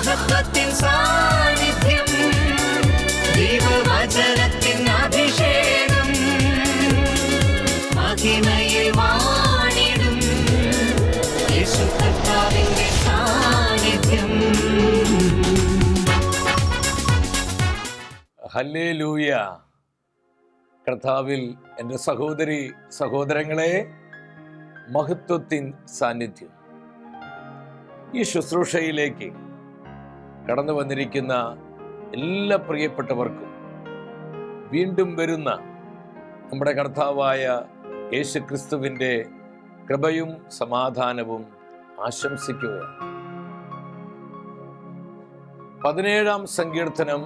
മഹത്വത്തിൻ സാന്നിധ്യം, ദൈവവചനത്തിൻ അഭിഷേകം, മഹിമയിൽ വാണിടും യേശു കർത്താവിന്റെ സാന്നിധ്യം. ഹല്ലേലൂയ. കർത്താവിൽ എൻ്റെ സഹോദരി സഹോദരങ്ങളെ, മഹത്വത്തിൻ സാന്നിധ്യം. ഈ ശുശ്രൂഷയിലേക്ക് കടന്നു വന്നിരിക്കുന്ന എല്ലാ പ്രിയപ്പെട്ടവർക്കും വീണ്ടും വരുന്ന നമ്മുടെ കർത്താവായ യേശു ക്രിസ്തുവിൻ്റെ കൃപയും സമാധാനവും ആശംസിക്കുകയാണ്. 17-ാം സങ്കീർത്തനം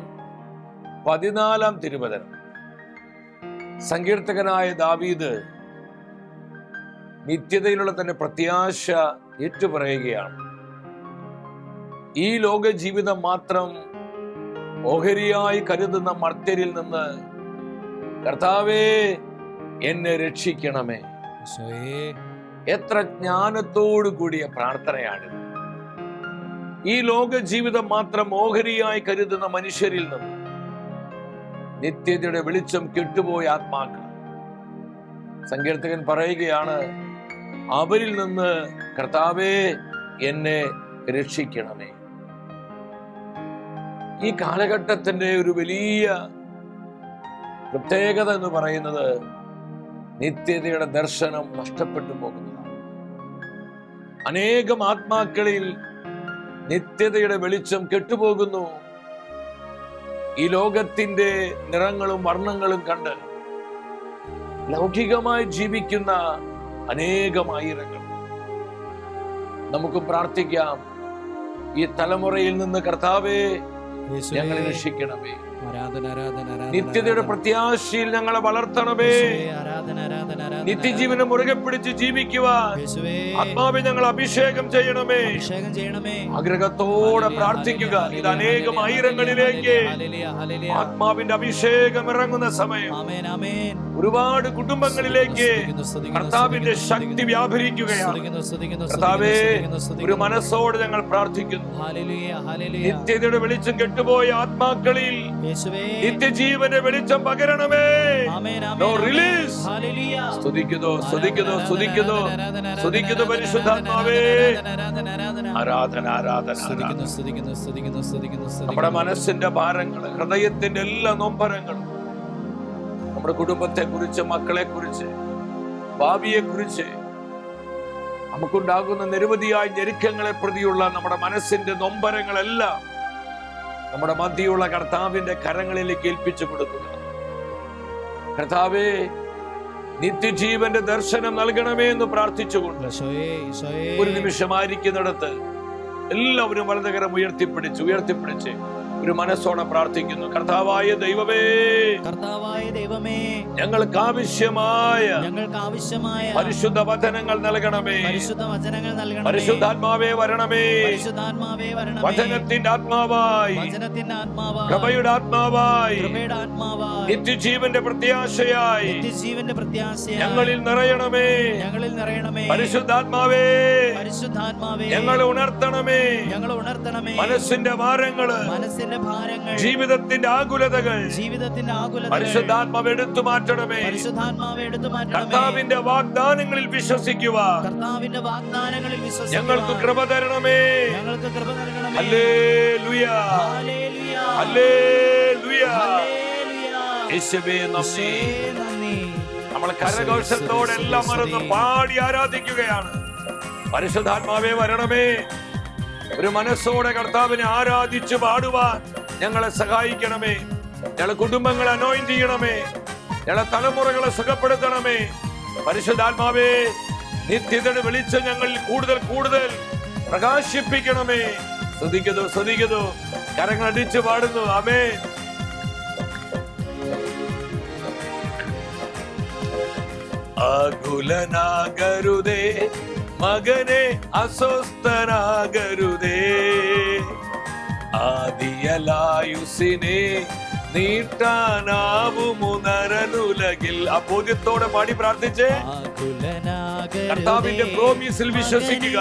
14-ാം തിരുവചനം. സങ്കീർത്തകനായ ദാവീദ് നിത്യതയിലുള്ള തന്റെ പ്രത്യാശ ഏറ്റുപറയുകയാണ്. ഈ ലോക ജീവിതം മാത്രം ഓഹരിയായി കരുതുന്ന മർത്യരിൽ നിന്ന് കർത്താവേ എന്നെ രക്ഷിക്കണമേ. എത്ര ജ്ഞാനത്തോടു കൂടിയ പ്രാർത്ഥനയാണിത്. ഈ ലോക ജീവിതം മാത്രം ഓഹരിയായി കരുതുന്ന മനുഷ്യരിൽ നിന്ന് നിത്യതയുടെ വെളിച്ചം കെട്ടുപോയ ആത്മാക്കൾ, സങ്കീർത്തകൻ പറയുകയാണ്, അവരിൽ നിന്ന് കർത്താവേ എന്നെ രക്ഷിക്കണമേ. ഈ കാലഘട്ടത്തിന്റെ ഒരു വലിയ പ്രത്യേകത എന്ന് പറയുന്നത് നിത്യതയുടെ ദർശനം നഷ്ടപ്പെട്ടു പോകുന്നതാണ്. അനേകം ആത്മാക്കളിൽ നിത്യതയുടെ വെളിച്ചം കെട്ടുപോകുന്നു. ഈ ലോകത്തിന്റെ നിറങ്ങളും വർണ്ണങ്ങളും കണ്ട് ലൗകികമായി ജീവിക്കുന്ന അനേകമായിരങ്ങൾ. നമുക്ക് പ്രാർത്ഥിക്കാം, ഈ തലമുറയിൽ നിന്ന് കർത്താവേ ഞങ്ങളെ രക്ഷിക്കണമേ. നിത്യതയുടെ പ്രത്യാശയിൽ ഞങ്ങളെ വളർത്തണമേ. നിത്യജീവനെ മുറുകെ പിടിച്ച് ജീവിക്കുവാൻ ആത്മാവെ ഞങ്ങൾ അഭിഷേകം ചെയ്യണമേ. ആഗ്രഹത്തോടെ പ്രാർത്ഥിക്കുക. ഇത് അനേകം ആയിരങ്ങളിലേക്ക് ആത്മാവിന്റെ അഭിഷേകം ഇറങ്ങുന്ന സമയം. ഒരുപാട് കുടുംബങ്ങളിലേക്ക് കർത്താവിന്റെ ശക്തി വ്യാപരിക്കുകയാണ്. കർത്താവേ, ഒരു മനസ്സോടെ ഞങ്ങൾ പ്രാർത്ഥിക്കുന്നു. നിത്യതയുടെ വെളിച്ചം കെട്ടുപോയ ആത്മാക്കളിൽ നിത്യജീവന്റെ വെളിച്ചം പകരണമേ. സ്തുതിക്കുന്നു, സ്തുതിക്കുന്നു, സ്തുതിക്കുന്നു, സ്തുതിക്കുന്നു പരിശുദ്ധാത്മാവേ. ആരാധന, ആരാധന. നമ്മുടെ മനസ്സിന്റെ ഭാരങ്ങൾ, ഹൃദയത്തിന്റെ എല്ലാ നൊമ്പരങ്ങളും, നമ്മുടെ കുടുംബത്തെ കുറിച്ച്, മക്കളെ കുറിച്ച്, ഭാവിയെ കുറിച്ച്, നമുക്കുണ്ടാകുന്ന നിരവധിയായ ഞെരുക്കങ്ങളെ പ്രതിയുള്ള നമ്മുടെ മനസ്സിന്റെ നൊമ്പരങ്ങളെല്ലാം നമ്മുടെ മധ്യയുള്ള കർത്താവിന്റെ കരങ്ങളിലേക്ക് ഏൽപ്പിച്ചു കൊടുക്കുക. കർത്താവേ, നിത്യജീവന്റെ ദർശനം നൽകണമേ എന്ന് പ്രാർത്ഥിച്ചുകൊണ്ട് ഒരു നിമിഷമായിരിക്കുന്നിടത്ത് എല്ലാവരും വലതുകരം ഉയർത്തിപ്പിടിച്ച് ഒരു മനസ്സോടെ പ്രാർത്ഥിക്കുന്നു. കർത്താവായ ദൈവമേ, ഞങ്ങൾക്ക് ആവശ്യമായ പരിശുദ്ധ വചനങ്ങൾ നൽകണമേ. പരിശുദ്ധാത്മാവേ വരണമേ. വചനത്തിന്റെ ആത്മാവായി, കൃപയുടെ ആത്മാവായി, നിത്യജീവന്റെ പ്രത്യാശയായി ഞങ്ങളിൽ നിറയണമേ. പരിശുദ്ധാത്മാവേ, ഞങ്ങളെ ഉണർത്തണമേ. മനസ്സിന്റെ ഭാരങ്ങള്, ജീവിതത്തിന്റെ ആകുലതകൾ പരിശുദ്ധാത്മാവ് എടുത്തു മാറ്റണമേ. കർത്താവിന്റെ വാഗ്ദാനങ്ങളിൽ വിശ്വസിക്കുവാൻ ഞങ്ങൾക്ക് കൃപ തരണമേ. Hallelujah, hallelujah. യേശുവേ നന്ദി. നമ്മൾ കരഘോഷത്തോടെ എല്ലാം മറന്ന് പാടി ആരാധിക്കുകയാണ്. പരിശുദ്ധാത്മാവേ വരണമേ. ഒരു മനസ്സോടെ കർത്താവിനെ ആരാധിച്ച് പാടുവാൻ ഞങ്ങളെ സഹായിക്കണമേ. ഞങ്ങളെ കുടുംബങ്ങളെ അനോയിന്റ് ചെയ്യണമേ. ഞങ്ങളെ തലമുറകളെ സുഖപ്പെടുത്തണമേ. പരിശുദ്ധാത്മാവേ, നിത്യതയുടെ വെളിച്ചം ഞങ്ങളിൽ കൂടുതൽ കൂടുതൽ പ്രകാശിപ്പിക്കണമേ. സ്തുതിക്കുന്നു, സ്തുതിക്കുന്നു. കരങ്ങൾ അടിച്ചു പാടുന്നു. ആമേൻ. ആകുലനാകരുതേ മകനെ, അസ്വസ്ഥനാകരുതേ. ആദിയലായുസിനെ നീട്ടാനാവുമോ നരനുലകിൽ. ആ ബോധ്യത്തോടെ പാടി പ്രാർത്ഥിച്ചേ. കർത്താവിന്റെ പ്രോമിസിൽ വിശ്വസിക്കുക.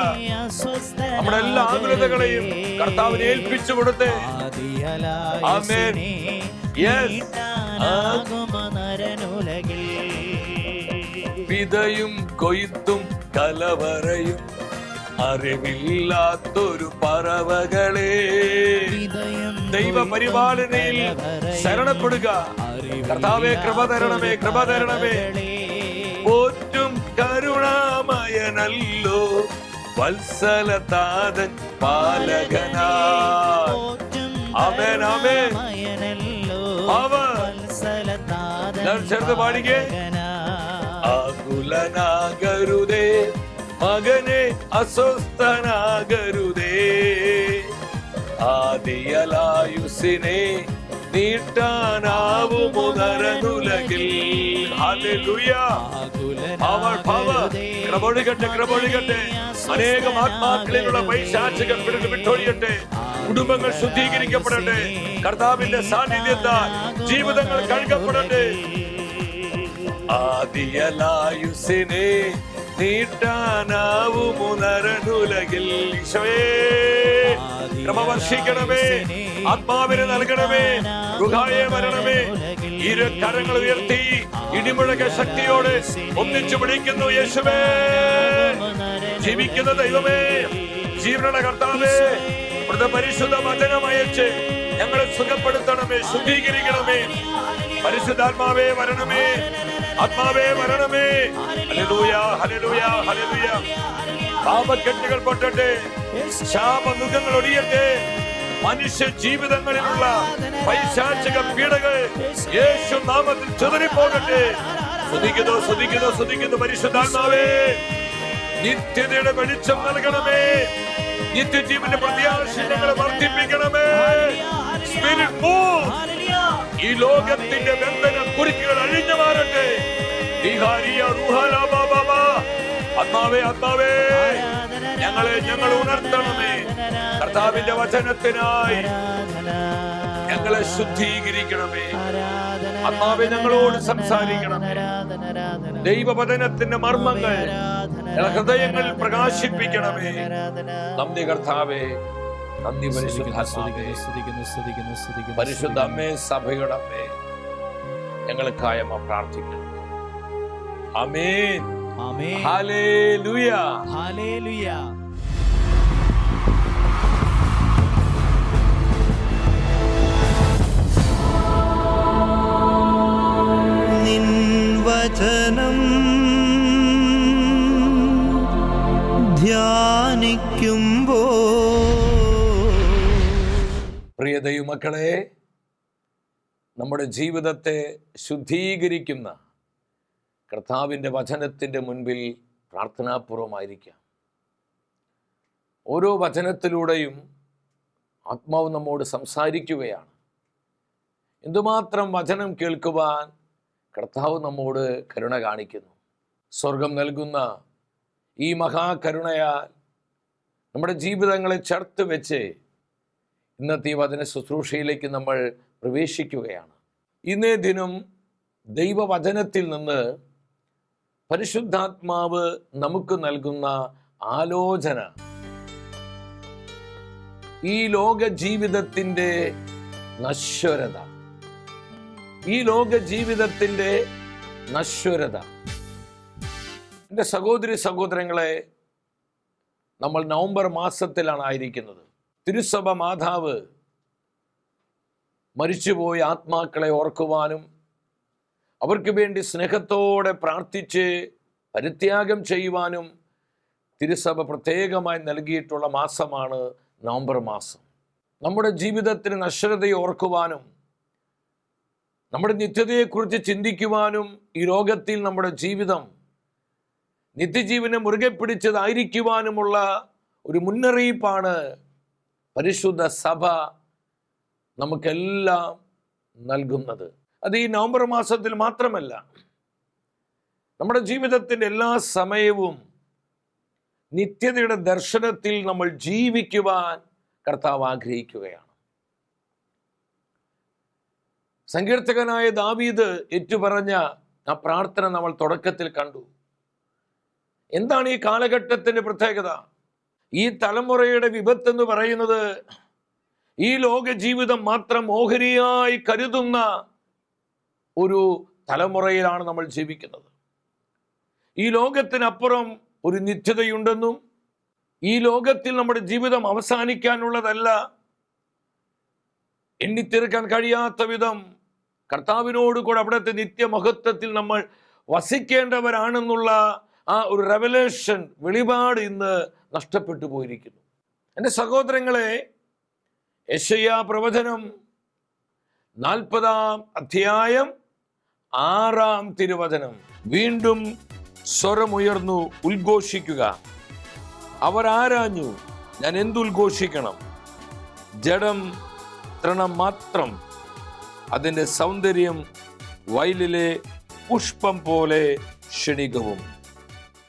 നമ്മുടെ എല്ലാ ആകുലതകളെയും കർത്താവിനെ ഏൽപ്പിച്ചു കൊടുത്തേ. ആമേൻ. യെസ്. വിതയും കൊയ്ത്തും കലവറയും അറിവില്ലാത്തൊരു പറവകളെ ദൈവപരിപാലനയിൽ ശരണപ്പെടുക. കർത്താവേ, കൃപ തരണമേ, കൃപ തരണമേ. പോറ്റും കരുണാമയനല്ലോ വത്സലതാതൻ പാലകനാ. ആമേൻ, ആമേൻ. ചേർത്ത് പാടിക്കേ. ആകുലനാകരുതേ മകനെ, അസ്വസ്ഥനാകരുതേ. ആദിയലായുസിനെ നീട്ടാനാവുമോ നരനുലകിൽ. ഹല്ലേലൂയ. കൃപൊഴുകട്ടെ, കൃപൊഴുകട്ടെ. അനേകം ആത്മാക്കളിലുള്ള പൈശാചിക പിടികൾ വിട്ടൊഴിയട്ടെ. കുടുംബങ്ങൾ ശുദ്ധീകരിക്കപ്പെടട്ടെ. കർത്താവിന്റെ സാന്നിധ്യത്താൽ ജീവിതങ്ങൾ കഴുകപ്പെടട്ടെ. ആദിയലായുസിനെ നീട്ടാനാവുമോ നരനുലകിൽ. ഈശോയേ, കൃപ വർഷിക്കണമേ, ആത്മാവിനെ നൽകണമേ, ഗുഹായെ വരണമേ. ഇരു കരങ്ങൾ ഉയർത്തി ഇടിമുഴക ശക്തിയോടെ ഒന്നിച്ചു വിളിക്കുന്നു. യേശുവേ, ജീവിക്കുന്ന ദൈവമേ, ജീവനുള്ള കർത്താവേ, പരിശുദ്ധ വചനം അയച്ച് ഞങ്ങളെ സുഖപ്പെടുത്തണമേ, ശുദ്ധീകരിക്കണമേ. പരിശുദ്ധാത്മാവേ വരണമേ, ആത്മാവേ വരണമേ. ഹല്ലേലൂയ, ഹല്ലേലൂയ, ഹല്ലേലൂയ. പാപക്കെട്ടുകൾ പൊട്ടട്ടെ, ശാപമുഖങ്ങൾ ഒടിയട്ടെ. മനുഷ്യ ജീവിതങ്ങളിലുള്ള പൈശാചിക പീഡകൾ യേശു നാമത്തിൽ ചിതറിപ്പോകട്ടെ. സ്തുതിക്കുന്നു, സ്തുതിക്കുന്നു, സ്തുതിക്കുന്നു. പരിശുദ്ധാത്മാവേ, നിത്യതയുടെ വെളിച്ചം നൽകണമേ. നിത്യജീവന്റെ പ്രത്യാശ ഞങ്ങളെ വർദ്ധിപ്പിക്കണമേ. Spirit move. ഈ ലോകത്തിന്റെ ബന്ധന കുരുക്കുകൾ അഴിഞ്ഞു മാറട്ടെ. ആത്മാവേ, ആത്മാവേ, ഞങ്ങൾ ഉണർത്തണമേ. കർത്താവിന്റെ വചനത്തിനായി ഞങ്ങളെ ശുദ്ധീകരിക്കണമേ. ആത്മാവേ, ഞങ്ങളോട് സംസാരിക്കണമേ. ദൈവവചനത്തിന്റെ മർമ്മങ്ങൾ ഹൃദയങ്ങളിൽ പ്രകാശിപ്പിക്കണമേ. നന്ദി കർത്താവേ, നന്ദി. പരിശുദ്ധ അമ്മേ, സഭയുടെ അമ്മേ, ഞങ്ങൾക്കായി അമ്മ പ്രാർത്ഥിക്കണം. ആമേൻ, ആമേൻ. ഹല്ലേലൂയ, ഹല്ലേലൂയ. നിൻ വചനം ധ്യാനിക്കുമ്പോ. പ്രിയ ദൈവമക്കളെ, നമ്മുടെ ജീവിതത്തെ ശുദ്ധീകരിക്കുന്ന കർത്താവിൻ്റെ വചനത്തിൻ്റെ മുൻപിൽ പ്രാർത്ഥനാപൂർവമായിരിക്കാം. ഓരോ വചനത്തിലൂടെയും ആത്മാവ് നമ്മോട് സംസാരിക്കുകയാണ്. എന്തുമാത്രം വചനം കേൾക്കുവാൻ കർത്താവ് നമ്മോട് കരുണ കാണിക്കുന്നു. സ്വർഗം നൽകുന്ന ഈ മഹാകരുണയാൽ നമ്മുടെ ജീവിതങ്ങളെ ചേർത്ത് വെച്ച് ഇന്നത്തെ ഈ വചന ശുശ്രൂഷയിലേക്ക് നമ്മൾ പ്രവേശിക്കുകയാണ്. ഇന്നേ ദിനം ദൈവവചനത്തിൽ നിന്ന് പരിശുദ്ധാത്മാവ് നമുക്ക് നൽകുന്ന ആലോചന ഈ ലോക ജീവിതത്തിൻ്റെ നശ്വരത, ഈ ലോക ജീവിതത്തിൻ്റെ നശ്വരത. എൻ്റെ സഹോദരി സഹോദരങ്ങളെ, നമ്മൾ നവംബർ മാസത്തിലാണ് ആയിരിക്കുന്നത്. തിരുസഭ മാതാവ് മരിച്ചുപോയ ആത്മാക്കളെ ഓർക്കുവാനും അവർക്ക് വേണ്ടി സ്നേഹത്തോടെ പ്രാർത്ഥിച്ച് പരിത്യാഗം ചെയ്യുവാനും തിരുസഭ പ്രത്യേകമായി നൽകിയിട്ടുള്ള മാസമാണ് നവംബർ മാസം. നമ്മുടെ ജീവിതത്തിന് നശ്വരതയെ ഓർക്കുവാനും നമ്മുടെ നിത്യതയെക്കുറിച്ച് ചിന്തിക്കുവാനും ഈ ലോകത്തിൽ നമ്മുടെ ജീവിതം നിത്യജീവനെ മുറുകെ പിടിച്ചതായിരിക്കുവാനുമുള്ള ഒരു മുന്നറിയിപ്പാണ് പരിശുദ്ധ സഭ നമുക്കെല്ലാം നൽകുന്നത്. അത് ഈ നവംബർ മാസത്തിൽ മാത്രമല്ല, നമ്മുടെ ജീവിതത്തിൻ്റെ എല്ലാ സമയവും നിത്യതയുടെ ദർശനത്തിൽ നമ്മൾ ജീവിക്കുവാൻ കർത്താവ് ആഗ്രഹിക്കുകയാണ്. സങ്കീർത്തകനായ ദാവീദ് ഏറ്റുപറഞ്ഞ ആ പ്രാർത്ഥന നമ്മൾ തുടക്കത്തിൽ കണ്ടു. എന്താണ് ഈ കാലഘട്ടത്തിന്റെ പ്രത്യേകത? ഈ തലമുറയുടെ വിപത്ത് എന്ന് പറയുന്നത് ഈ ലോക ജീവിതം മാത്രം ഓഹരിയായി കരുതുന്ന ഒരു തലമുറയിലാണ് നമ്മൾ ജീവിക്കുന്നത്. ഈ ലോകത്തിനപ്പുറം ഒരു നിത്യതയുണ്ടെന്നും ഈ ലോകത്തിൽ നമ്മുടെ ജീവിതം അവസാനിക്കാനുള്ളതല്ല, എണ്ണിത്തീർക്കാൻ കഴിയാത്ത വിധം കർത്താവിനോട് കൂടെ അവിടുത്തെ നിത്യമഹത്വത്തിൽ നമ്മൾ വസിക്കേണ്ടവരാണെന്നുള്ള ആ ഒരു റെവലേഷൻ, വെളിപാട് ഇന്ന് നഷ്ടപ്പെട്ടു പോയിരിക്കുന്നു. എൻ്റെ സഹോദരങ്ങളെ, യെശയ്യാ പ്രവചനം 40-ാം അധ്യായം 6-ാം തിരുവചനം. വീണ്ടും സ്വരമുയർന്നു ഉദ്ഘോഷിക്കുക, അവർ ആരാഞ്ഞു, ഞാൻ എന്തുദ്ഘോഷിക്കണം? ജഡം തൃണം മാത്രം, അതിൻ്റെ സൗന്ദര്യം വയലിലെ പുഷ്പം പോലെ ക്ഷണികവും.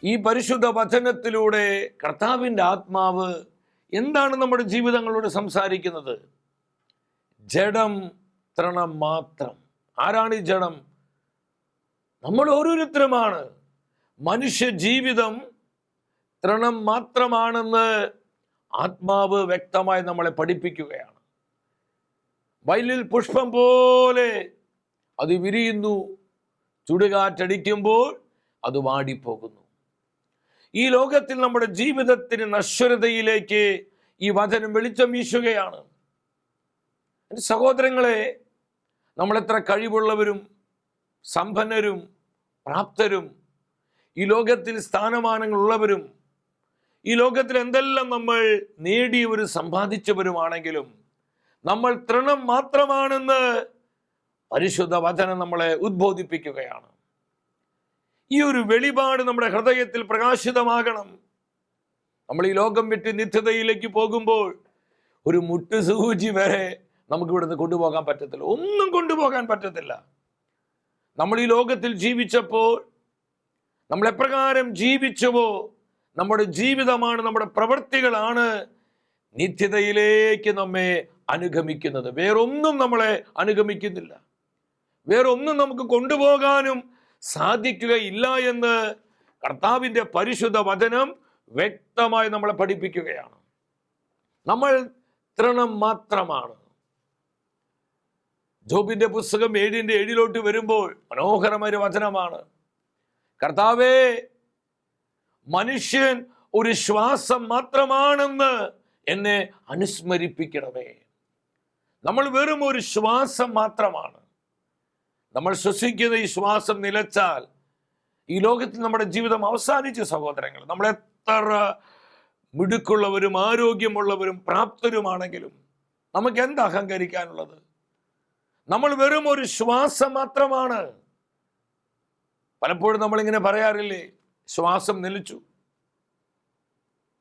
ഈ പരിശുദ്ധ വചനത്തിലൂടെ കർത്താവിൻ്റെ ആത്മാവ് എന്താണ് നമ്മുടെ ജീവിതങ്ങളോട് സംസാരിക്കുന്നത്? ജഡം തൃണം മാത്രം. ആരാണ് ഈ ജഡം? നമ്മൾ ഓരോരുത്തരുമാണ്. മനുഷ്യ ജീവിതം തൃണം മാത്രമാണെന്ന് ആത്മാവ് വ്യക്തമായി നമ്മളെ പഠിപ്പിക്കുകയാണ്. വയലിൽ പുഷ്പം പോലെ അത് വിരിയുന്നു, ചുടുകാറ്റടിക്കുമ്പോൾ അത് വാടിപ്പോകുന്നു. ഈ ലോകത്തിൽ നമ്മുടെ ജീവിതത്തിന് നശ്വരതയിലേക്ക് ഈ വചനം വെളിച്ചം വീശുകയാണ്. എൻ്റെ സഹോദരങ്ങളെ, നമ്മളെത്ര കഴിവുള്ളവരും സമ്പന്നരും പ്രാപ്തരും ഈ ലോകത്തിൽ സ്ഥാനമാനങ്ങളുള്ളവരും ഈ ലോകത്തിൽ എന്തെല്ലാം നമ്മൾ നേടിയവരും സമ്പാദിച്ചവരുമാണെങ്കിലും നമ്മൾ തൃണം മാത്രമാണെന്ന് പരിശുദ്ധ വചനം നമ്മളെ ഉദ്ബോധിപ്പിക്കുകയാണ്. ഈ ഒരു വെളിപാട് നമ്മുടെ ഹൃദയത്തിൽ പ്രകാശിതമാകണം. നമ്മൾ ഈ ലോകം വിട്ട് നിത്യതയിലേക്ക് പോകുമ്പോൾ ഒരു മുട്ടുസൂചി വരെ നമുക്ക് ഇവിടുന്ന് കൊണ്ടുപോകാൻ പറ്റത്തില്ല, ഒന്നും കൊണ്ടുപോകാൻ പറ്റത്തില്ല. നമ്മൾ ഈ ലോകത്തിൽ ജീവിച്ചപ്പോൾ നമ്മൾ എപ്രകാരം ജീവിച്ചുവോ, നമ്മുടെ ജീവിതമാണ്, നമ്മുടെ പ്രവൃത്തികളാണ് നിത്യതയിലേക്ക് നമ്മെ അനുഗമിക്കുന്നത്. വേറൊന്നും നമ്മളെ അനുഗമിക്കുന്നില്ല, വേറൊന്നും നമുക്ക് കൊണ്ടുപോകാനും സാധിക്കുകയില്ല എന്ന് കർത്താവിൻ്റെ പരിശുദ്ധ വചനം വ്യക്തമായി നമ്മളെ പഠിപ്പിക്കുകയാണ്. നമ്മൾ തൃണം മാത്രമാണ്. ജോബിന്റെ പുസ്തകം 7:7 വരുമ്പോൾ മനോഹരമായ വചനമാണ്. കർത്താവേ, മനുഷ്യൻ ഒരു ശ്വാസം മാത്രമാണെന്ന് എന്നെ അനുസ്മരിപ്പിക്കണമേ. നമ്മൾ വെറും ഒരു ശ്വാസം മാത്രമാണ്. നമ്മൾ ശ്വസിക്കുന്ന ഈ ശ്വാസം നിലച്ചാൽ ഈ ലോകത്തിൽ നമ്മുടെ ജീവിതം അവസാനിച്ച സഹോദരങ്ങൾ. നമ്മൾ എത്ര മിടുക്കുള്ളവരും ആരോഗ്യമുള്ളവരും പ്രാപ്തരുമാണെങ്കിലും നമുക്ക് എന്താ അഹങ്കരിക്കാനുള്ളത്? നമ്മൾ വെറും ഒരു ശ്വാസം മാത്രമാണ്. പലപ്പോഴും നമ്മളിങ്ങനെ പറയാറില്ലേ, ശ്വാസം നിലച്ചു,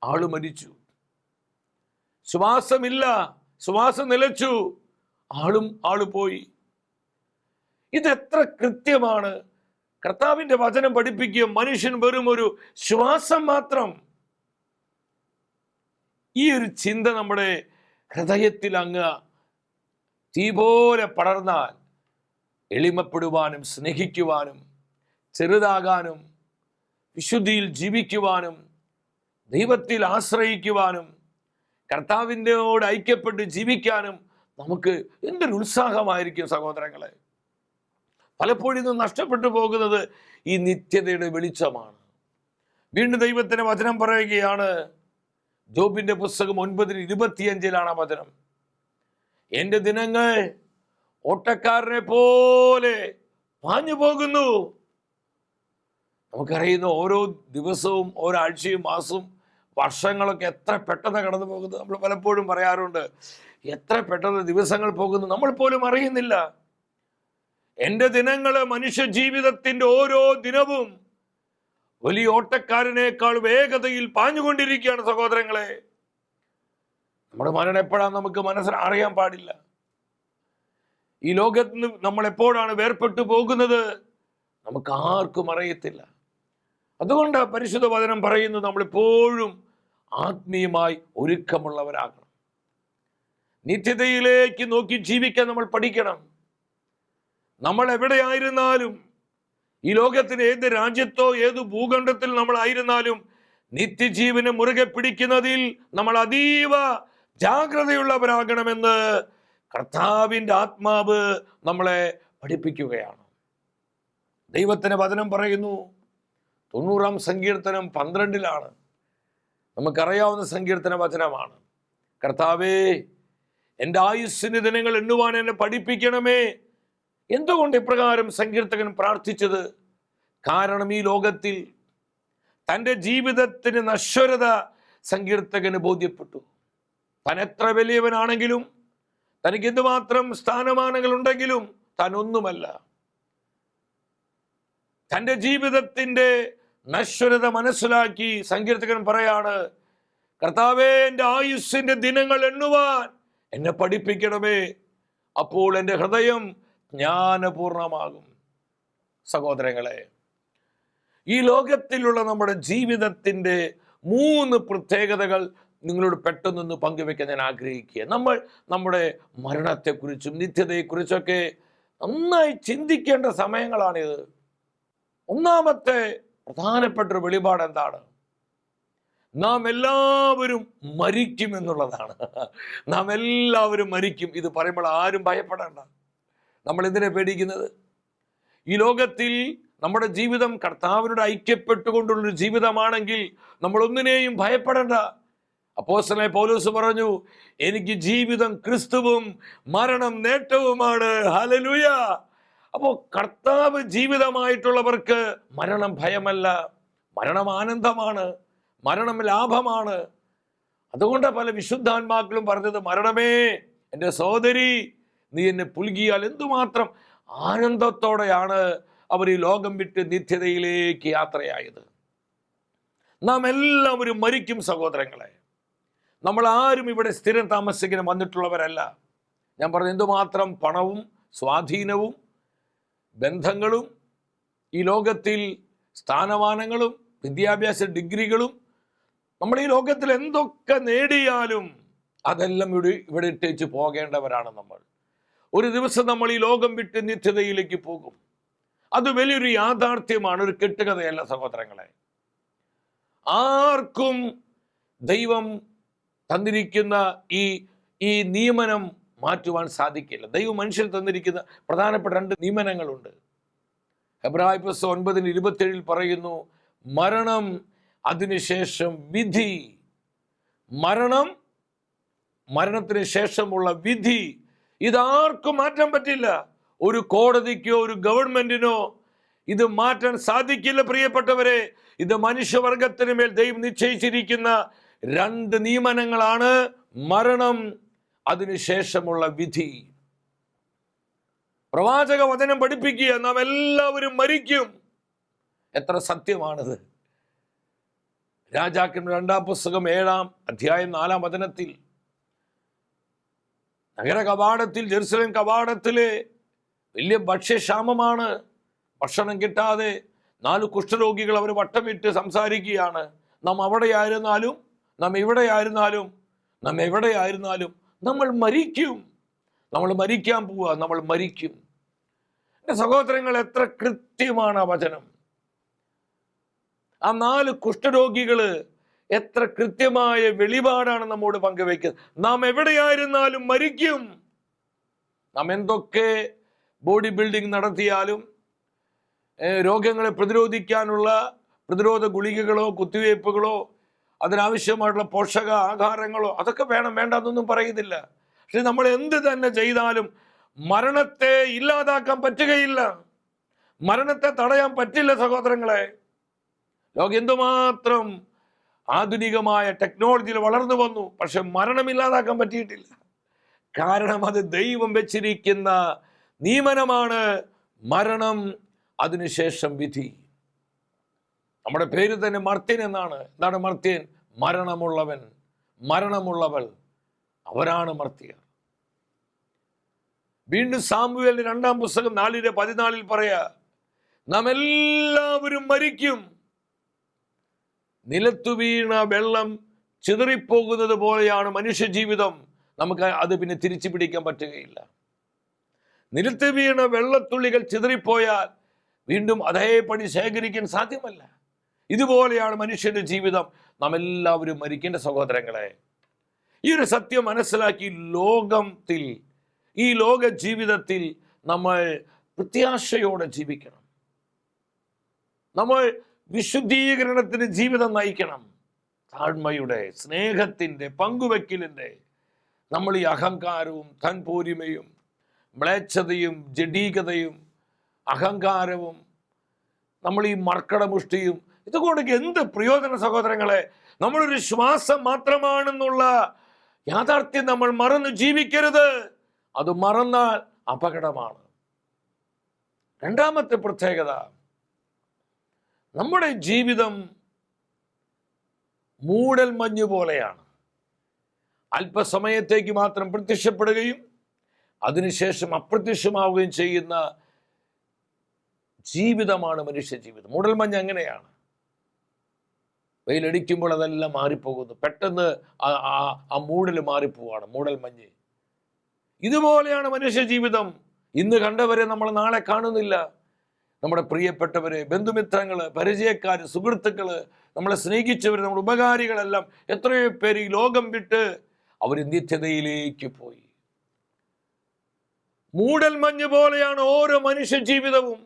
ആള് മരിച്ചു. ശ്വാസമില്ല, ശ്വാസം നിലച്ചു, ആള് പോയി. ഇതെത്ര കൃത്യമാണ്. കർത്താവിൻ്റെ വചനം പഠിപ്പിക്കുക, മനുഷ്യൻ വെറും ഒരു ശ്വാസം മാത്രം. ഈ ഒരു ചിന്ത നമ്മുടെ ഹൃദയത്തിൽ അങ്ങ് തീ പോലെ പടർന്നാൽ എളിമപ്പെടുവാനും സ്നേഹിക്കുവാനും ചെറുതാകാനും വിശുദ്ധിയിൽ ജീവിക്കുവാനും ദൈവത്തിൽ ആശ്രയിക്കുവാനും കർത്താവിൻ്റെയോട് ഐക്യപ്പെട്ട് ജീവിക്കാനും നമുക്ക് എന്തൊരു ഉത്സാഹമായിരിക്കും സഹോദരങ്ങളെ. പലപ്പോഴും ഇത് നഷ്ടപ്പെട്ടു പോകുന്നത് ഈ നിത്യതയുടെ വെളിച്ചമാണ്. വീണ്ടും ദൈവത്തിന്റെ വചനം പറയുകയാണ്. ജോബിന്റെ പുസ്തകം 9:25 വചനം. എൻ്റെ ദിനങ്ങൾ ഓട്ടക്കാരനെ പോലെ പാഞ്ഞു പോകുന്നു. നമുക്കറിയുന്ന ഓരോ ദിവസവും ഓരോ ആഴ്ചയും മാസവും വർഷങ്ങളൊക്കെ എത്ര പെട്ടെന്ന് കടന്നു പോകുന്നു. നമ്മൾ പലപ്പോഴും പറയാറുണ്ട്, എത്ര പെട്ടെന്ന് ദിവസങ്ങൾ പോകുന്നു, നമ്മൾ പോലും അറിയുന്നില്ല. എൻ്റെ ദിനങ്ങൾ മനുഷ്യ ജീവിതത്തിൻ്റെ ഓരോ ദിനവും വലിയ ഓട്ടക്കാരനേക്കാൾ വേഗതയിൽ പാഞ്ഞുകൊണ്ടിരിക്കുകയാണ് സഹോദരങ്ങളെ. നമ്മുടെ മരണം എപ്പോഴാണ് നമുക്ക് അറിയാൻ പാടില്ല. ഈ ലോകത്ത് നിന്ന് നമ്മൾ എപ്പോഴാണ് വേർപെട്ടു പോകുന്നത് നമുക്ക് ആർക്കും അറിയത്തില്ല. അതുകൊണ്ട് പരിശുദ്ധ വചനം പറയുന്നത് നമ്മളെപ്പോഴും ആത്മീയമായി ഒരുക്കമുള്ളവരാകണം. നിത്യതയിലേക്ക് നോക്കി ജീവിക്കാൻ നമ്മൾ പഠിക്കണം. നമ്മൾ എവിടെയായിരുന്നാലും, ഈ ലോകത്തിന് ഏത് രാജ്യത്തോ ഏത് ഭൂഖണ്ഡത്തിൽ നമ്മളായിരുന്നാലും, നിത്യജീവനെ മുറുകെ പിടിക്കുന്നതിൽ നമ്മൾ അതീവ ജാഗ്രതയുള്ളവരാകണമെന്ന് കർത്താവിൻ്റെ ആത്മാവ് നമ്മളെ പഠിപ്പിക്കുകയാണ്. ദൈവത്തിന്റെ വചനം പറയുന്നു, 90-ാം സങ്കീർത്തനം 12-ലാണ്. നമുക്കറിയാവുന്ന സങ്കീർത്തന വചനമാണ്. കർത്താവേ, എൻ്റെ ആയുസ്സിന്റെ ദിനങ്ങൾ എണ്ണുവാൻ എന്നെ പഠിപ്പിക്കണമേ. എന്തുകൊണ്ട് ഇപ്രകാരം സങ്കീർത്തകൻ പ്രാർത്ഥിച്ചത്? കാരണം ഈ ലോകത്തിൽ തൻ്റെ ജീവിതത്തിന് നശ്വരത സങ്കീർത്തകന് ബോധ്യപ്പെട്ടു. താൻ എത്ര വലിയവനാണെങ്കിലും, തനിക്ക് എന്തുമാത്രം സ്ഥാനമാനങ്ങൾ ഉണ്ടെങ്കിലും താൻ ഒന്നുമല്ല. തൻ്റെ ജീവിതത്തിൻ്റെ നശ്വരത മനസ്സിലാക്കി സങ്കീർത്തകൻ പറയാണ്, കർത്താവേ, എൻ്റെ ആയുസ്സിന്റെ ദിനങ്ങൾ എണ്ണുവാൻ എന്നെ പഠിപ്പിക്കണമേ. അപ്പോൾ എൻ്റെ ഹൃദയം ജ്ഞാനപൂർണമാകും. സഹോദരങ്ങളെ, ഈ ലോകത്തിലുള്ള നമ്മുടെ ജീവിതത്തിൻ്റെ 3 പ്രത്യേകതകൾ നിങ്ങളോട് പെട്ടെന്നൊന്ന് പങ്കുവെക്കാൻ ഞാൻ ആഗ്രഹിക്കുക. നമ്മൾ നമ്മുടെ മരണത്തെക്കുറിച്ചും നിത്യതയെക്കുറിച്ചൊക്കെ നന്നായി ചിന്തിക്കേണ്ട സമയങ്ങളാണിത്. ഒന്നാമത്തെ പ്രധാനപ്പെട്ട ഒരു വെളിപാട് എന്താണ്? നാം എല്ലാവരും മരിക്കും എന്നുള്ളതാണ്. നാം എല്ലാവരും മരിക്കും. ഇത് പറയുമ്പോൾ ആരും ഭയപ്പെടേണ്ട. നമ്മൾ എന്തിനെ പേടിക്കുന്നത്? ഈ ലോകത്തിൽ നമ്മുടെ ജീവിതം കർത്താവിനോട് ഐക്യപ്പെട്ടുകൊണ്ടുള്ളൊരു ജീവിതമാണെങ്കിൽ നമ്മൾ ഒന്നിനെയും ഭയപ്പെടേണ്ട. അപ്പോസ്തലനായ പൗലോസ് പറഞ്ഞു, എനിക്ക് ജീവിതം ക്രിസ്തുവും മരണം നേട്ടവുമാണ്. ഹല്ലേലൂയ. അപ്പോൾ കർത്താവ് ജീവിതമായിട്ടുള്ളവർക്ക് മരണം ഭയമല്ല, മരണം ആനന്ദമാണ്, മരണം ലാഭമാണ്. അതുകൊണ്ട് പല വിശുദ്ധാത്മാക്കളും പറഞ്ഞത്, മരണമേ എൻ്റെ സഹോദരി, നീ എന്നെ പുൽകിയാൽ. എന്തുമാത്രം ആനന്ദത്തോടെയാണ് അവർ ഈ ലോകം വിട്ട് നിത്യതയിലേക്ക് യാത്രയായത്. നാം എല്ലാവരും മരിക്കും സഹോദരങ്ങളെ. നമ്മൾ ആരും ഇവിടെ സ്ഥിരം താമസിക്കാൻ വന്നിട്ടുള്ളവരല്ല. ഞാൻ പറഞ്ഞു, എന്തുമാത്രം പണവും സ്വാധീനവും ബന്ധങ്ങളും ഈ ലോകത്തിൽ സ്ഥാനമാനങ്ങളും വിദ്യാഭ്യാസ ഡിഗ്രികളും നമ്മൾ ഈ ലോകത്തിൽ എന്തൊക്കെ നേടിയാലും അതെല്ലാം ഇവിടെ ഇട്ടേച്ച് പോകേണ്ടവരാണ് നമ്മൾ. ഒരു ദിവസം നമ്മൾ ഈ ലോകം വിട്ട് നിത്യതയിലേക്ക് പോകും. അത് വലിയൊരു യാഥാർത്ഥ്യമാണ്, ഒരു കെട്ടുകഥയല്ല സഹോദരങ്ങളെ. ആർക്കും ദൈവം തന്നിരിക്കുന്ന ഈ നിയമനം മാറ്റുവാൻ സാധിക്കില്ല. ദൈവം മനുഷ്യൻ തന്നിരിക്കുന്ന പ്രധാനപ്പെട്ട 2 നിയമനങ്ങളുണ്ട്. എബ്രായ പുസ്തകം 9:27 പറയുന്നു, മരണം, അതിനുശേഷം വിധി. മരണത്തിന് ശേഷമുള്ള വിധി ഇതാർക്കും മാറ്റാൻ പറ്റില്ല. ഒരു കോടതിക്കോ ഒരു ഗവൺമെന്റിനോ ഇത് മാറ്റാൻ സാധിക്കില്ല. പ്രിയപ്പെട്ടവരെ, ഇത് മനുഷ്യവർഗത്തിന് മേൽ ദൈവം നിശ്ചയിച്ചിരിക്കുന്ന 2 നിയമനങ്ങളാണ്: മരണം, അതിനുശേഷമുള്ള വിധി. പ്രവാചക വചനം പഠിപ്പിക്കുക, നാം എല്ലാവരും മരിക്കും. എത്ര സത്യമാണത്! രാജാക്കന്മാരുടെ 2-ാം പുസ്തകം 7-ാം അധ്യായം 4-ാം വചനത്തിൽ നഗര കവാടത്തിൽ, ജെറുസലേം കവാടത്തിലെ വലിയ ഭക്ഷ്യക്ഷാമമാണ്. ഭക്ഷണം കിട്ടാതെ 4 കുഷ്ഠരോഗികൾ അവർ വട്ടമിട്ട് സംസാരിക്കുകയാണ്. നാം അവിടെയായിരുന്നാലും, നാം എവിടെയായിരുന്നാലും നമ്മൾ മരിക്കും. നമ്മൾ മരിക്കാൻ പോവുക, നമ്മൾ മരിക്കും. എൻ്റെ സഹോദരങ്ങൾ, എത്ര കൃത്യമാണ് ആ വചനം! ആ 4 കുഷ്ഠരോഗികള് എത്ര കൃത്യമായ വെളിപാടാണ് നമ്മോട് പങ്കുവയ്ക്കുന്നത്. നാം എവിടെയായിരുന്നാലും മരിക്കും. നാം എന്തൊക്കെ ബോഡി ബിൽഡിംഗ് നടത്തിയാലും, രോഗങ്ങളെ പ്രതിരോധിക്കാനുള്ള പ്രതിരോധ ഗുളികകളോ കുത്തിവയ്പ്പുകളോ അതിനാവശ്യമായിട്ടുള്ള പോഷക ആഹാരങ്ങളോ അതൊക്കെ വേണം, വേണ്ടെന്നൊന്നും പറയുന്നില്ല. പക്ഷെ നമ്മൾ എന്ത് തന്നെ ചെയ്താലും മരണത്തെ ഇല്ലാതാക്കാൻ പറ്റുകയില്ല. മരണത്തെ തടയാൻ പറ്റില്ല സഹോദരങ്ങളെ. ലോകം എന്തുമാത്രം ആധുനികമായ ടെക്നോളജിയിൽ വളർന്നു വന്നു, പക്ഷെ മരണമില്ലാതാക്കാൻ പറ്റിയിട്ടില്ല. കാരണം അത് ദൈവം വെച്ചിരിക്കുന്ന നിയമനമാണ്. മരണം, അതിനുശേഷം വിധി. നമ്മുടെ പേര് തന്നെ മർത്യൻ എന്നാണ്. എന്താണ് മർത്യൻ? മരണമുള്ളവൻ, മരണമുള്ളവൾ, അവരാണ് മർത്യർ. വീണ്ടും സാമുവേലിന്റെ 2-ാം പുസ്തകം 4:14 പറയാ, നാം എല്ലാവരും മരിക്കും. നിലത്തു വീണ വെള്ളം ചിതറിപ്പോകുന്നത് പോലെയാണ് മനുഷ്യ ജീവിതം. നമുക്ക് അത് പിന്നെ തിരിച്ചു പിടിക്കാൻ പറ്റുകയില്ല. നിലത്ത് വീണ വെള്ളത്തുള്ളികൾ ചിതറിപ്പോയാൽ വീണ്ടും അതേപടി ശേഖരിക്കാൻ സാധ്യമല്ല. ഇതുപോലെയാണ് മനുഷ്യന്റെ ജീവിതം. നാം എല്ലാവരും മരിക്കേണ്ട സഹോദരങ്ങളെ. ഈ ഒരു സത്യം മനസ്സിലാക്കി ഈ ലോക ജീവിതത്തിൽ നമ്മൾ പ്രത്യാശയോടെ ജീവിക്കണം. നമ്മൾ വിശുദ്ധീകരണത്തിന് ജീവിതം നയിക്കണം. താഴ്മയുടെ, സ്നേഹത്തിൻ്റെ, പങ്കുവെക്കലിൻ്റെ. നമ്മൾ ഈ അഹങ്കാരവും തൻപോരിമയും മ്ലേച്ഛതയും ജഡീകതയും അഹങ്കാരവും നമ്മൾ ഈ മർക്കടമുഷ്ടിയും ഇതുകൊണ്ട് എന്ത് പ്രയോജന സഹോദരങ്ങളെ? നമ്മളൊരു ശ്വാസം മാത്രമാണെന്നുള്ള യാഥാർത്ഥ്യം നമ്മൾ മറന്ന് ജീവിക്കരുത്. അത് മറന്നാൽ അപകടമാണ്. രണ്ടാമത്തെ പ്രത്യേകത, നമ്മുടെ ജീവിതം മൂടൽ മഞ്ഞ് പോലെയാണ്. അല്പസമയത്തേക്ക് മാത്രം പ്രത്യക്ഷപ്പെടുകയും അതിനുശേഷം അപ്രത്യക്ഷമാവുകയും ചെയ്യുന്ന ജീവിതമാണ് മനുഷ്യ ജീവിതം. മൂടൽമഞ്ഞ് അങ്ങനെയാണ്. വെയിലടിക്കുമ്പോൾ അതെല്ലാം മാറിപ്പോകുന്നു. പെട്ടെന്ന് ആ മൂടൽ മാറിപ്പോവാണ്, മൂടൽമഞ്ഞ്. ഇതുപോലെയാണ് മനുഷ്യ ജീവിതം. ഇന്ന് കണ്ടവരെ നമ്മൾ നാളെ കാണുന്നില്ല. നമ്മുടെ പ്രിയപ്പെട്ടവരെ, ബന്ധുമിത്രങ്ങള്, പരിചയക്കാര്, സുഹൃത്തുക്കള്, നമ്മളെ സ്നേഹിച്ചവർ, നമ്മുടെ ഉപകാരികളെല്ലാം എത്രയോ പേര് ഈ ലോകം വിട്ട് അവർ നിത്യതയിലേക്ക് പോയി. മൂടൽമഞ്ഞ് പോലെയാണ് ഓരോ മനുഷ്യ ജീവിതവും.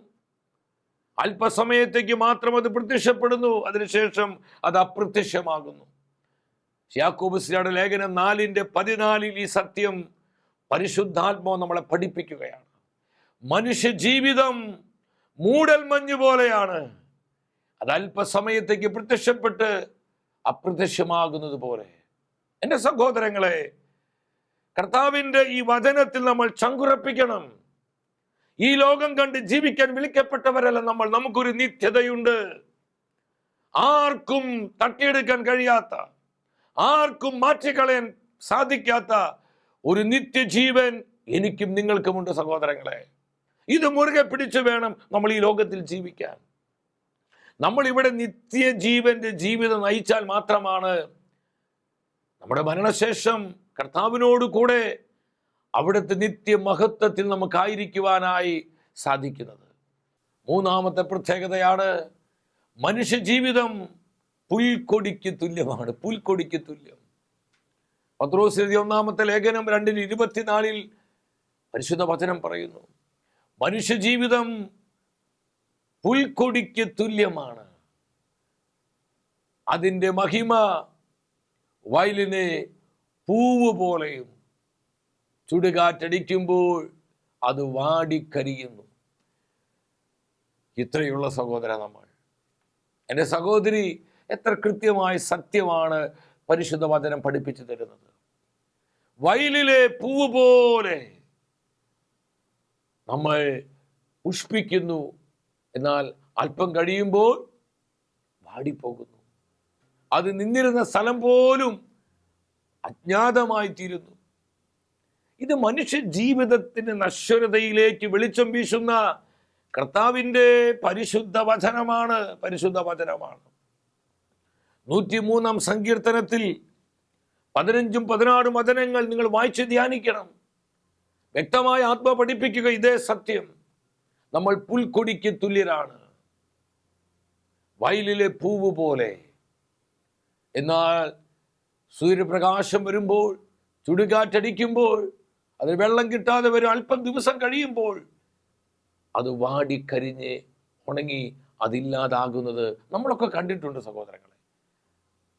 അല്പസമയത്തേക്ക് മാത്രം അത് പ്രത്യക്ഷപ്പെടുന്നു, അതിനുശേഷം അത് അപ്രത്യക്ഷമാകുന്നു. യാക്കോബുസ്ലിയുടെ ലേഖനം 4:14 ഈ സത്യം പരിശുദ്ധാത്മാവ് നമ്മളെ പഠിപ്പിക്കുകയാണ്. മനുഷ്യ ജീവിതം മൂടൽമഞ്ഞ് പോലെയാണ്. അത് അല്പസമയത്തേക്ക് പ്രത്യക്ഷപ്പെട്ട് അപ്രത്യക്ഷമാകുന്നത് പോലെ. എൻ്റെ സഹോദരങ്ങളെ, കർത്താവിൻ്റെ ഈ വചനത്തിൽ നമ്മൾ ചങ്കുറപ്പിക്കണം. ഈ ലോകം കണ്ട് ജീവിക്കാൻ വിളിക്കപ്പെട്ടവരല്ല നമ്മൾ. നമുക്കൊരു നിത്യതയുണ്ട്. ആർക്കും തട്ടിയെടുക്കാൻ കഴിയാത്ത, ആർക്കും മാറ്റിക്കളയാൻ സാധിക്കാത്ത ഒരു നിത്യജീവൻ എനിക്കും നിങ്ങൾക്കുമുണ്ട് സഹോദരങ്ങളെ. ഇത് മുറുകെ പിടിച്ചു വേണം നമ്മൾ ഈ ലോകത്തിൽ ജീവിക്കാൻ. നമ്മൾ ഇവിടെ നിത്യജീവന്റെ ജീവിതം നയിച്ചാൽ മാത്രമാണ് നമ്മുടെ മരണശേഷം കർത്താവിനോട് കൂടെ അവിടുത്തെ നിത്യമഹത്വത്തിൽ നമുക്കായിരിക്കുവാനായി സാധിക്കുന്നത്. മൂന്നാമത്തെ പ്രത്യേകതയാണ്, മനുഷ്യ ജീവിതം പുൽക്കൊടിക്ക് തുല്യമാണ്. പുൽക്കൊടിക്ക് തുല്യം. പത്രോസ് എഴുതിയ 1 ലേഖനം 2:24 പരിശുദ്ധ വചനം പറയുന്നു, മനുഷ്യ ജീവിതം പുൽക്കൊടിക്ക് തുല്യമാണ്. അതിൻ്റെ മഹിമ വയലിനെ പൂവ് പോലെയും ചുടുകാറ്റടിക്കുമ്പോൾ അത് വാടിക്കരിയുന്നു. ഇത്രയുള്ള സഹോദര നമ്മൾ. എൻ്റെ സഹോദരി, എത്ര കൃത്യമായ സത്യമാണ് പരിശുദ്ധ വചനം പഠിപ്പിച്ചു തരുന്നത്. വയലിലെ പൂവ് പോലെ നമ്മൾ പുഷ്പിക്കുന്നു, എന്നാൽ അല്പം കഴിയുമ്പോൾ വാടിപ്പോകുന്നു. അത് നിന്നിരുന്ന സ്ഥലം പോലും അജ്ഞാതമായി തീരുന്നു. ഇത് മനുഷ്യ ജീവിതത്തിന്റെ നശ്വരതയിലേക്ക് വെളിച്ചം വീശുന്ന കർത്താവിൻ്റെ പരിശുദ്ധ വചനമാണ്. 103 സങ്കീർത്തനത്തിൽ 15-16 വചനങ്ങൾ നിങ്ങൾ വായിച്ച് ധ്യാനിക്കണം. വ്യക്തമായ ആത്മ പഠിപ്പിക്കുക ഇതേ സത്യം. നമ്മൾ പുൽക്കൊടിക്ക് തുല്യരാണ്, വയലിലെ പൂവ് പോലെ. എന്നാൽ സൂര്യപ്രകാശം വരുമ്പോൾ, ചുടുകാറ്റടിക്കുമ്പോൾ, അതിന് വെള്ളം കിട്ടാതെ വരും, അല്പം ദിവസം കഴിയുമ്പോൾ അത് വാടിക്കരിഞ്ഞ് ഉണങ്ങി അതില്ലാതാകുന്നത് നമ്മളൊക്കെ കണ്ടിട്ടുണ്ട് സഹോദരങ്ങളെ.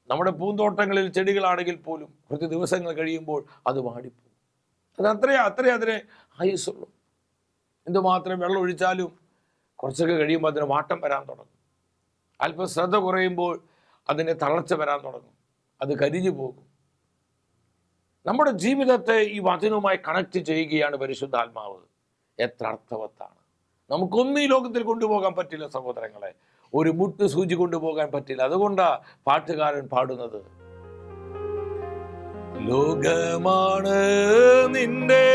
നമ്മുടെ പൂന്തോട്ടങ്ങളിൽ ചെടികളാണെങ്കിൽ പോലും കുറച്ച് ദിവസങ്ങൾ കഴിയുമ്പോൾ അത് വാടിപ്പോകും. അത് അത്രേ അതിനെ ആയുസുള്ളൂ. എന്തുമാത്രം വെള്ളം ഒഴിച്ചാലും കുറച്ചൊക്കെ കഴിയുമ്പോൾ അതിന് വാട്ടം വരാൻ തുടങ്ങും. അല്പം ശ്രദ്ധ കുറയുമ്പോൾ അതിന് തളർച്ച വരാൻ തുടങ്ങും, അത് കരിഞ്ഞു പോകും. നമ്മുടെ ജീവിതത്തെ ഈ വചനവുമായി കണക്ട് ചെയ്യുകയാണ് പരിശുദ്ധാത്മാവ്. എത്ര അർത്ഥവത്താണ്. നമുക്കൊന്നും ഈ ലോകത്തിൽ കൊണ്ടുപോകാൻ പറ്റില്ല സഹോദരങ്ങളെ. ഒരു മുട്ട് സൂചി കൊണ്ടുപോകാൻ പറ്റില്ല. അതുകൊണ്ടാ പാട്ടുകാരൻ പാടുന്നത്, ലോകമാണ് നിന്റെ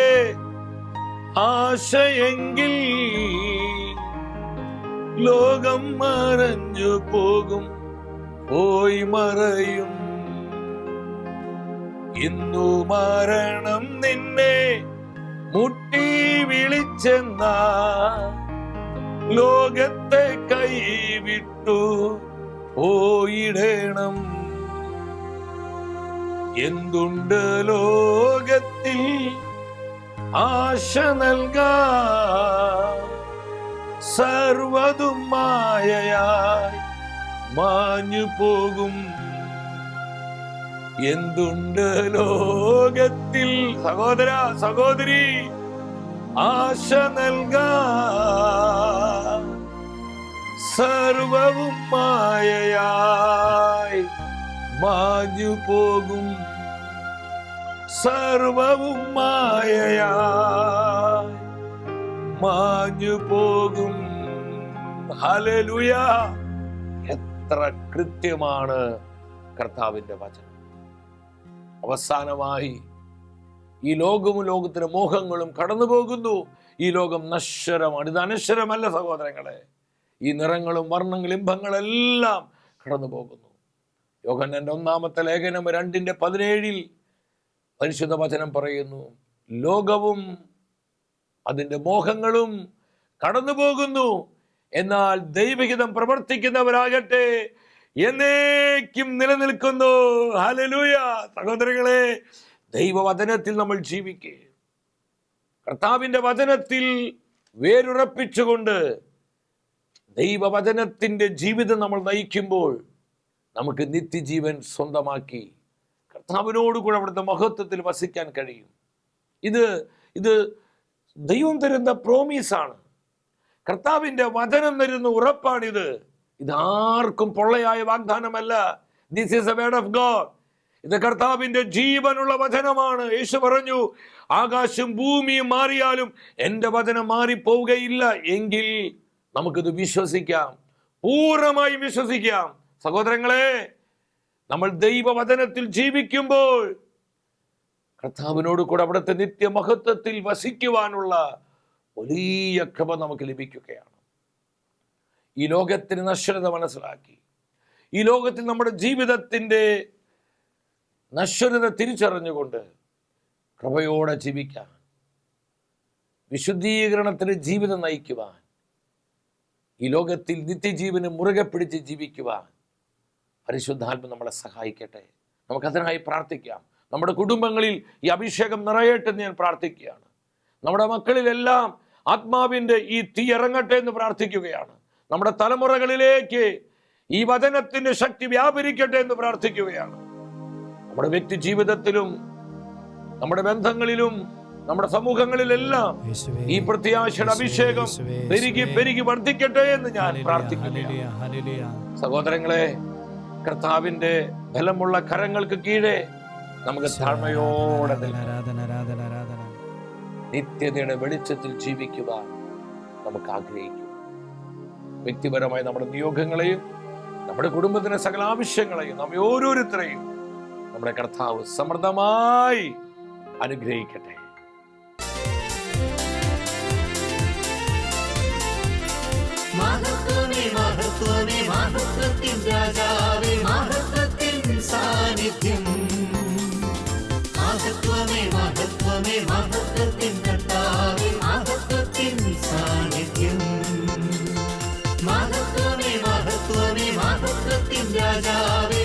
ആശയെങ്കിൽ ലോകം മറഞ്ഞു പോകും, പോയി മറയും. ഇന്നു മരണം നിന്നെ മുട്ടി വിളിച്ചെന്ന ലോകത്തെ കൈവിട്ടു പോയിടണം. എന്തുണ്ട് ലോകത്തിൽ ആശ നൽകാൻ, സർവതും മായയായി മാഞ്ഞു പോകും. എന്തുണ്ട് ലോകത്തിൽ സഹോദര സഹോദരി ആശ നൽകാൻ, സർവവും മായയായി മാഞ്ഞു പോകും. സർവവും മായയായി മാഞ്ഞു പോകും. ഹല്ലേലൂയ! എത്ര കൃത്യമാണ് കർത്താവിന്റെ വചനം. അവസാനമായി ഈ ലോകവും ലോകത്തിന്റെ മോഹങ്ങളും കടന്നു പോകുന്നു. ഈ ലോകം നശ്വരമാണ്. ഇത് അനശ്വരമല്ല സഹോദരങ്ങളെ. ഈ നിറങ്ങളും വർണ്ണങ്ങളും ഇമ്പങ്ങളെല്ലാം കടന്നു പോകുന്നു. യോഹന്നാന്റെ 1-ാമത്തെ ലേഖനം 2:17 പരിശുദ്ധ വചനം പറയുന്നു, ലോകവും അതിൻ്റെ മോഹങ്ങളും കടന്നു പോകുന്നു, എന്നാൽ ദൈവഹിതം പ്രവർത്തിക്കുന്നവരാകട്ടെ എന്നേക്കും നിലനിൽക്കുന്നു. ഹല്ലേലൂയ! സഹോദരങ്ങളെ, ദൈവവചനത്തിൽ നമ്മൾ ജീവിക്കുക, കർത്താവിൻ്റെ വചനത്തിൽ വേരുറപ്പിച്ചുകൊണ്ട് ദൈവവചനത്തിൻ്റെ ജീവിതം നമ്മൾ നയിക്കുമ്പോൾ നമുക്ക് നിത്യജീവൻ സ്വന്തമാക്കി കർത്താവിനോടുകൂടെ അവിടുത്തെ മഹത്വത്തിൽ വസിക്കാൻ കഴിയും. ഇത് ദൈവം തരുന്ന പ്രോമിസാണ്. കർത്താവിൻ്റെ വചനം തരുന്ന ഉറപ്പാണിത്. ഇതാർക്കും പൊള്ളയായ വാഗ്ദാനമല്ല. This is a word of God. ഇത് കർത്താവിൻ്റെ ജീവനുള്ള വചനമാണ്. യേശു പറഞ്ഞു, ആകാശം ഭൂമിയും മാറിയാലും എൻ്റെ വചനം മാറിപ്പോവുകയില്ല. എങ്കിൽ നമുക്കിത് വിശ്വസിക്കാം, പൂർണ്ണമായും വിശ്വസിക്കാം. സഹോദരങ്ങളെ, നമ്മൾ ദൈവവചനത്തിൽ ജീവിക്കുമ്പോൾ കർത്താവിനോട് കൂടെ അവിടുത്തെ നിത്യമഹത്വത്തിൽ വസിക്കുവാനുള്ള വലിയ കൃപ നമുക്ക് ലഭിക്കുകയാണ്. ഈ ലോകത്തിന് നശ്വരത മനസ്സിലാക്കി, ഈ ലോകത്തിൽ നമ്മുടെ ജീവിതത്തിൻ്റെ നശ്വരത തിരിച്ചറിഞ്ഞുകൊണ്ട് കൃപയോടെ ജീവിക്കാൻ, വിശുദ്ധീകരണത്തിന് ജീവിതം നയിക്കുവാൻ, ഈ ലോകത്തിൽ നിത്യജീവന് മുറുകെ പിടിച്ച് ജീവിക്കുവാൻ പരിശുദ്ധാത്മ നമ്മളെ സഹായിക്കട്ടെ. നമുക്കതിനായി പ്രാർത്ഥിക്കാം. നമ്മുടെ കുടുംബങ്ങളിൽ ഈ അഭിഷേകം നിറയട്ടെ എന്ന് ഞാൻ പ്രാർത്ഥിക്കുകയാണ്. നമ്മുടെ മക്കളിലെല്ലാം ആത്മാവിൻ്റെ ഈ തീ ഇറങ്ങട്ടെ എന്ന് പ്രാർത്ഥിക്കുകയാണ്. നമ്മുടെ തലമുറകളിലേക്ക് ഈ വചനത്തിൻ്റെ ശക്തി വ്യാപരിക്കട്ടെ എന്ന് പ്രാർത്ഥിക്കുകയാണ്. നമ്മുടെ വ്യക്തി ജീവിതത്തിലും നമ്മുടെ ബന്ധങ്ങളിലും നമ്മുടെ സമൂഹങ്ങളിലെല്ലാം ഈ പ്രത്യാശയുടെ അഭിഷേകം പെരുകി പെരുകി വർദ്ധിക്കട്ടെ എന്ന് ഞാൻ പ്രാർത്ഥിക്കുകയാണ്. സഹോദരങ്ങളെ, കർത്താവിന്റെ ബലമുള്ള കരങ്ങൾക്ക് കീഴെ നമുക്ക് താഴ്മയോടെ നിത്യതയുടെ വെളിച്ചത്തിൽ ജീവിക്കുവാൻ നമുക്ക് ആഗ്രഹിക്കും. വ്യക്തിപരമായി നമ്മുടെ നിയോഗങ്ങളെയും നമ്മുടെ കുടുംബത്തിന്റെ സകല ആവശ്യങ്ങളെയും നമ്മെ ഓരോരുത്തരെയും നമ്മുടെ കർത്താവ് സമൃദ്ധമായി അനുഗ്രഹിക്കട്ടെ. മഹത്വമേ മഹത്വമേ മഹത്വത്തിൻ രാജാവേ, മഹത്വത്തിൻ സാന്നിധ്യം. മഹത്വമേ മഹത്വമേ മഹത്വത്തിൻ കർത്താവേ, മഹത്വത്തിൻ സാന്നിധ്യം. മഹത്വമേ മഹത്വമേ മഹത്വത്തിൻ രാജാവേ,